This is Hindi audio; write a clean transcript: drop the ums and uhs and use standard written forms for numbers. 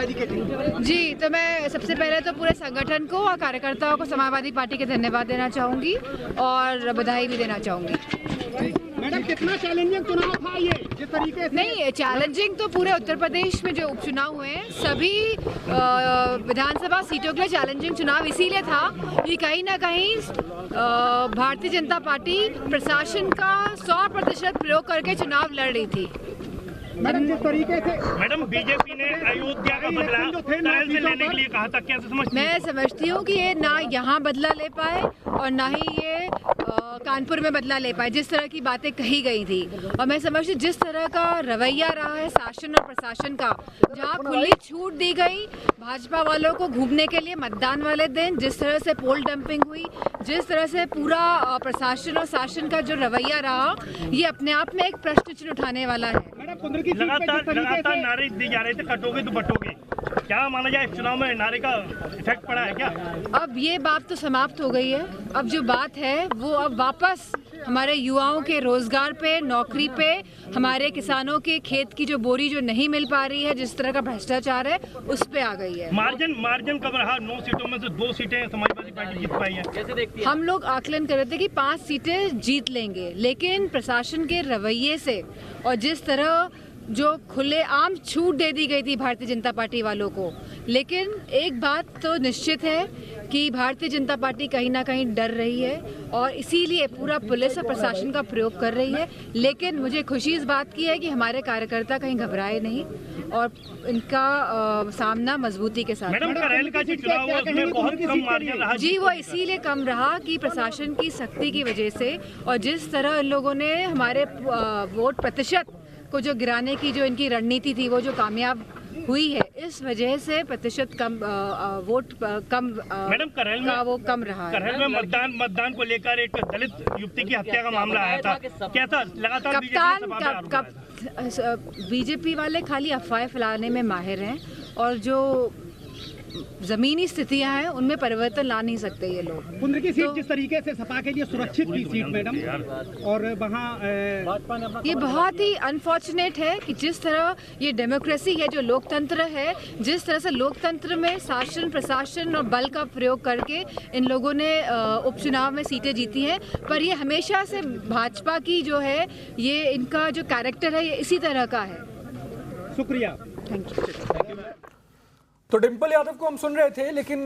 समाजवादी के टीम। जी, तो मैं सबसे पहले तो पूरे संगठन को और कार्यकर्ताओं को समाजवादी पार्टी के धन्यवाद देना चाहूँगी और बधाई भी देना चाहूँगी। मैडम, कितना चैलेंजिंग चुनाव था ये, जिस तरीके से? नहीं, चैलेंजिंग तो पूरे उत्तर प्रदेश में जो उपचुनाव हुए हैं सभी विधानसभा सीटों के लिए चैलेंजिंग चुनाव इसीलिए था कि कहीं ना कहीं भारतीय जनता पार्टी प्रशासन का 100% प्रयोग करके चुनाव लड़ रही थी। मैडम, जिस तरीके से बीजेपी ने अयोध्या का बदला करेल से लेने के लिए कहा था, क्या समझती हैं? मैं समझती हूँ कि ये ना यहाँ बदला ले पाए और ना ही ये कानपुर में बदला ले पाए, जिस तरह की बातें कही गई थी। और मैं समझती हूँ जिस तरह का रवैया रहा है शासन और प्रशासन का, जहाँ खुली छूट दी गई भाजपा वालों को घूमने के लिए मतदान वाले दिन, जिस तरह से पोल डंपिंग हुई, जिस तरह से पूरा प्रशासन और शासन का जो रवैया रहा, ये अपने आप में एक प्रश्न चिन्ह उठाने वाला है। लगातार नारे दिए जा रहे थे, कटोगे तो बटोगे, क्या माना जाए इस चुनाव में नारे का इफेक्ट पड़ा है क्या? अब ये बात तो समाप्त हो गई है। अब जो बात है वो अब वापस हमारे युवाओं के रोजगार पे, नौकरी पे, हमारे किसानों के खेत की जो बोरी जो नहीं मिल पा रही है, जिस तरह का भ्रष्टाचार है, उस पे आ गई है। मार्जिन कब रहा? 9 सीटों में से 2 सीटें समाजवादी पार्टी जीत पाई है। कैसे देखती है? हम लोग आकलन कर रहे थे कि 5 सीटें जीत लेंगे, लेकिन प्रशासन के रवैये से और जिस तरह जो खुलेआम छूट दे दी गई थी भारतीय जनता पार्टी वालों को, लेकिन एक बात तो निश्चित है कि भारतीय जनता पार्टी कहीं ना कहीं डर रही है और इसीलिए पूरा पुलिस और प्रशासन का प्रयोग कर रही है। लेकिन मुझे खुशी इस बात की है कि हमारे कार्यकर्ता कहीं घबराए नहीं और इनका सामना मजबूती के साथ। मैडम, करेल का जो चुनाव हुआ उसमें बहुत कम मार्जिन रहा। जी, वो इसीलिए कम रहा कि प्रशासन की सख्ती की वजह से और जिस तरह इन लोगों ने हमारे वोट प्रतिशत को जो गिराने की जो इनकी रणनीति थी, वो जो कामयाब हुई है, इस वजह से प्रतिशत कम वोट कम मैडम, करेल में वो कम रहा है। करेल में मतदान को लेकर एक दलित युवती की हत्या का मामला आया था, कैसा लगातार बीजेपी वाले खाली अफवाहें फैलाने में माहिर हैं और जो जमीनी स्थितियां हैं उनमें परिवर्तन ला नहीं सकते ये लोग। कुंद्र की सीट जिस तरीके से सपा के लिए सुरक्षित की सीट मैडम, और वहाँ ये बहुत ही अनफॉर्चुनेट है कि जिस तरह ये डेमोक्रेसी है, जो लोकतंत्र है, जिस तरह से लोकतंत्र में शासन प्रशासन और बल का प्रयोग करके इन लोगों ने उपचुनाव में सीटें जीती हैं। पर ये हमेशा से भाजपा की जो है, ये इनका जो कैरेक्टर है, ये इसी तरह का है। शुक्रिया। Thank you. तो डिंपल यादव को हम सुन रहे थे, लेकिन